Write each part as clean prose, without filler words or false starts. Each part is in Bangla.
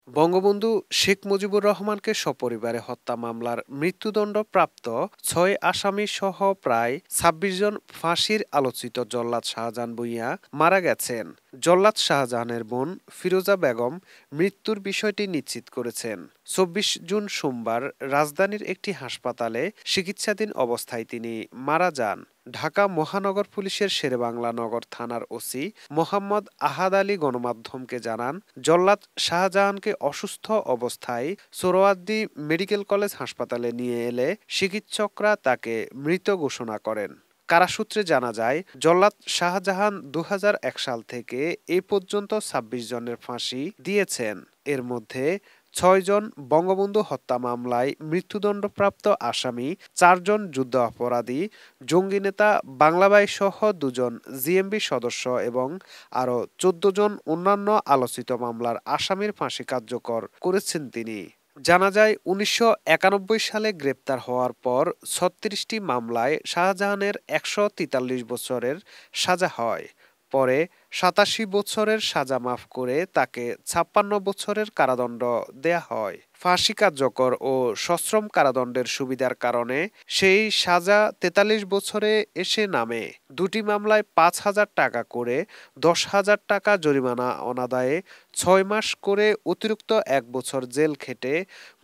বঙ্গবন্ধু শেখ মুজিবুর রহমানকে সপরিবারে হত্যা মামলার মৃত্যুদণ্ডপ্রাপ্ত ৬ আসামিসহ প্রায় ২৬ জন ফাঁসির আলোচিত জল্লাদ শাহজাহান ভূঁইয়া মারা গেছেন। জল্লাদ শাহজাহানের বোন ফিরোজা বেগম মৃত্যুর বিষয়টি নিশ্চিত করেছেন। ২৪ জুন সোমবার রাজধানীর একটি হাসপাতালে চিকিৎসাধীন অবস্থায় তিনি মারা যান। ঢাকা মহানগর পুলিশের শেরেবাংলা নগর থানার ওসি মোহাম্মদ আহাদ আলী গণমাধ্যমকে জানান, জল্লাদ শাহজাহানকে অসুস্থ অবস্থায় সোহরাওয়ার্দী মেডিকেল কলেজ হাসপাতালে নিয়ে এলে চিকিৎসকরা তাকে মৃত ঘোষণা করেন। কারাসূত্রে জানা যায়, জল্লাদ শাহজাহান ২০০১ সাল থেকে এ পর্যন্ত ২৬ জনের ফাঁসি দিয়েছেন। এর মধ্যে ৬ জন বঙ্গবন্ধু হত্যা মামলায় মৃত্যুদণ্ডপ্রাপ্ত আসামি, ৪ জন যুদ্ধাপরাধী, জঙ্গি নেতা বাংলাবাই সহ ২ জন জিএমবি সদস্য এবং আরও ১৪ জন অন্যান্য আলোচিত মামলার আসামির ফাঁসি কার্যকর করেছেন তিনি। জানা যায়, ১৯৯১ সালে গ্রেপ্তার হওয়ার পর ৩৬টি মামলায় শাহজাহানের ১৪৩ বছরের সাজা হয়। পরে ৮৭ বছরের সাজা মাফ করে তাকে ৫৬ বছরের কারাদণ্ড দেয়া হয়। ফাঁসি কার্যকর ও সশ্রম কারাদণ্ডের সুবিধার কারণে সেই সাজা ৪৩ বছরে এসে নামে। দুটি মামলায় ৫,০০০ টাকা করে ১০,০০০ টাকা জরিমানা অনাদায়ে ৬ মাস করে অতিরিক্ত ১ বছর জেল খেটে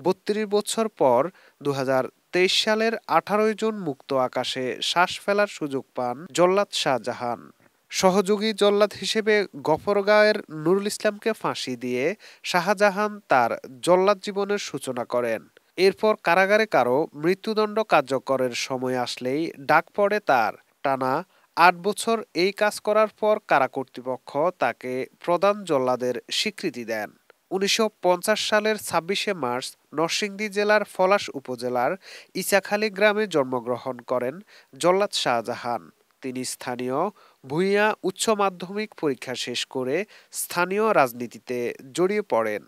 ৩২ বছর পর ২০২৩ সালের ১৮ জুন মুক্ত আকাশে শ্বাস ফেলার সুযোগ পান জল্লাদ শাহজাহান। সহযোগী জল্লাদ হিসেবে গফরগাঁওয়ের নুরুল ইসলামকে ফাঁসি দিয়ে শাহজাহান তার জল্লাদ জীবনের সূচনা করেন। এরপর কারাগারে কারও মৃত্যুদণ্ড কার্যকরের সময় আসলেই ডাক পড়ে তার। টানা ৮ বছর এই কাজ করার পর কারা কর্তৃপক্ষ তাকে প্রধান জল্লাদের স্বীকৃতি দেন। ১৯৫০ সালের ২৬শে মার্চ নরসিংদী জেলার পলাশ উপজেলার ইচাখালী গ্রামে জন্মগ্রহণ করেন জল্লাদ শাহজাহান। তিনি স্থানীয় ভূঁইয়া উচ্চ মাধ্যমিক পরীক্ষা শেষ করে স্থানীয় রাজনীতিতে জড়িয়ে পড়েন।